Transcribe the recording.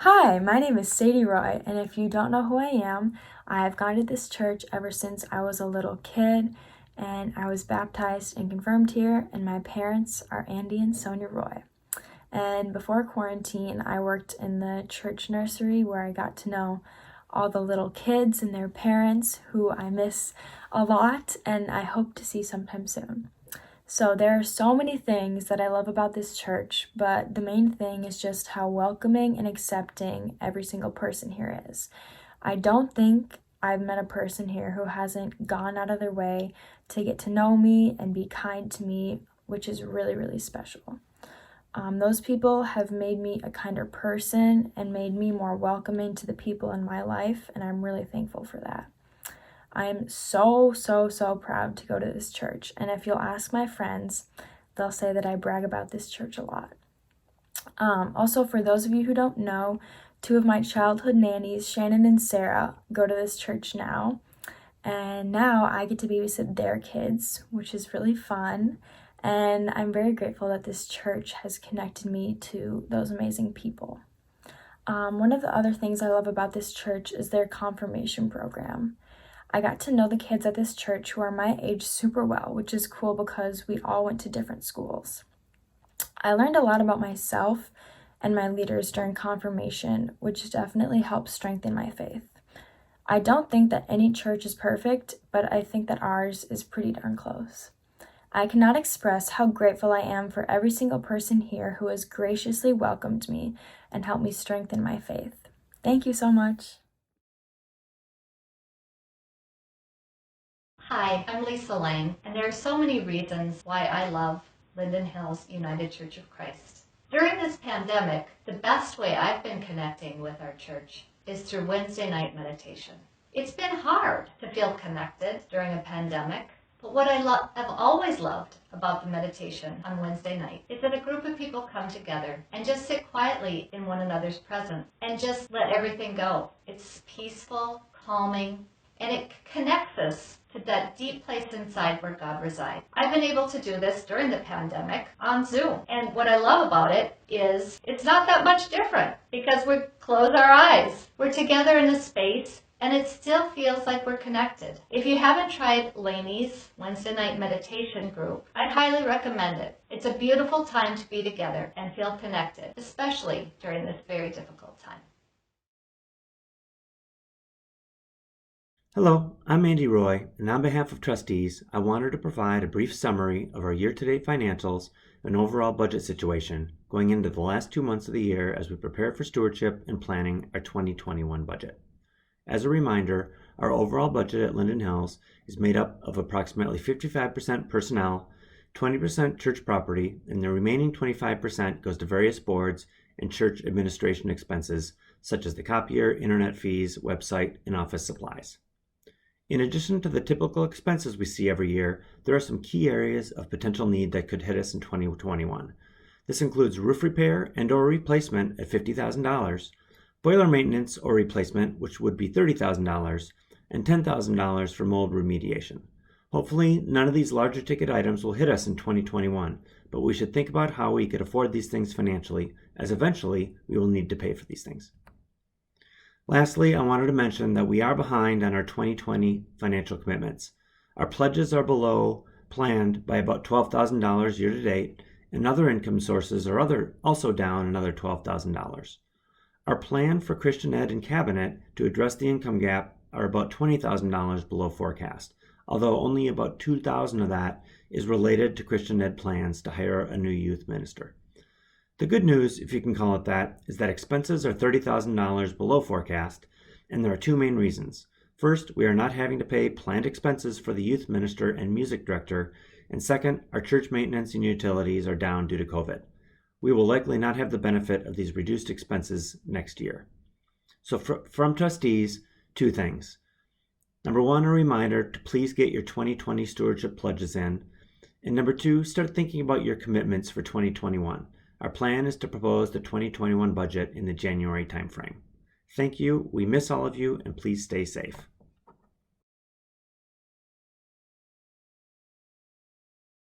Hi, my name is Sadie Roy, and if you don't know who I am, I've gone to this church ever since I was a little kid, and I was baptized and confirmed here, and my parents are Andy and Sonia Roy. And before quarantine, I worked in the church nursery where I got to know all the little kids and their parents who I miss a lot, and I hope to see sometime soon. So there are so many things that I love about this church, but the main thing is just how welcoming and accepting every single person here is. I don't think I've met a person here who hasn't gone out of their way to get to know me and be kind to me, which is really, really special. Those people have made me a kinder person and made me more welcoming to the people in my life, and I'm really thankful for that. I'm so proud to go to this church, and if you'll ask my friends, they'll say that I brag about this church a lot. Also, for those of you who don't know, two of my childhood nannies, Shannon and Sarah, go to this church now, and now I get to babysit their kids, which is really fun, and I'm very grateful that this church has connected me to those amazing people. One of the other things I love about this church is their confirmation program. I got to know the kids at this church who are my age super well, which is cool because we all went to different schools. I learned a lot about myself and my leaders during confirmation, which definitely helped strengthen my faith. I don't think that any church is perfect, but I think that ours is pretty darn close. I cannot express how grateful I am for every single person here who has graciously welcomed me and helped me strengthen my faith. Thank you so much. Hi, I'm Lisa Lange, and there are so many reasons why I love Linden Hills United Church of Christ. During this pandemic, the best way I've been connecting with our church is through Wednesday night meditation. It's been hard to feel connected during a pandemic, but what I've always loved about the meditation on Wednesday night is that a group of people come together and just sit quietly in one another's presence and just let everything go. It's peaceful, calming, and it connects us to that deep place inside where God resides. I've been able to do this during the pandemic on Zoom. And what I love about it is it's not that much different because we close our eyes. We're together in a space and it still feels like we're connected. If you haven't tried Lange's Wednesday night meditation group, I'd highly recommend it. It's a beautiful time to be together and feel connected, especially during this very difficult time. Hello, I'm Andy Roy, and on behalf of Trustees, I wanted to provide a brief summary of our year-to-date financials and overall budget situation going into the last 2 months of the year as we prepare for stewardship and planning our 2021 budget. As a reminder, our overall budget at Linden Hills is made up of approximately 55% personnel, 20% church property, and the remaining 25% goes to various boards and church administration expenses such as the copier, internet fees, website, and office supplies. In addition to the typical expenses we see every year, there are some key areas of potential need that could hit us in 2021. This includes roof repair and/or replacement at $50,000, boiler maintenance or replacement, which would be $30,000, and $10,000 for mold remediation. Hopefully, none of these larger ticket items will hit us in 2021, but we should think about how we could afford these things financially, as eventually we will need to pay for these things. Lastly, I wanted to mention that we are behind on our 2020 financial commitments. Our pledges are below planned by about $12,000 year to date, and other income sources are also down another $12,000. Our plan for Christian Ed and Cabinet to address the income gap are about $20,000 below forecast, although only about $2,000 of that is related to Christian Ed plans to hire a new youth minister. The good news, if you can call it that, is that expenses are $30,000 below forecast, and there are two main reasons. First, we are not having to pay planned expenses for the youth minister and music director, and second, our church maintenance and utilities are down due to COVID. We will likely not have the benefit of these reduced expenses next year. So from Trustees, two things. Number one, a reminder to please get your 2020 stewardship pledges in. And number two, start thinking about your commitments for 2021. Our plan is to propose the 2021 budget in the January timeframe. Thank you, we miss all of you, and please stay safe.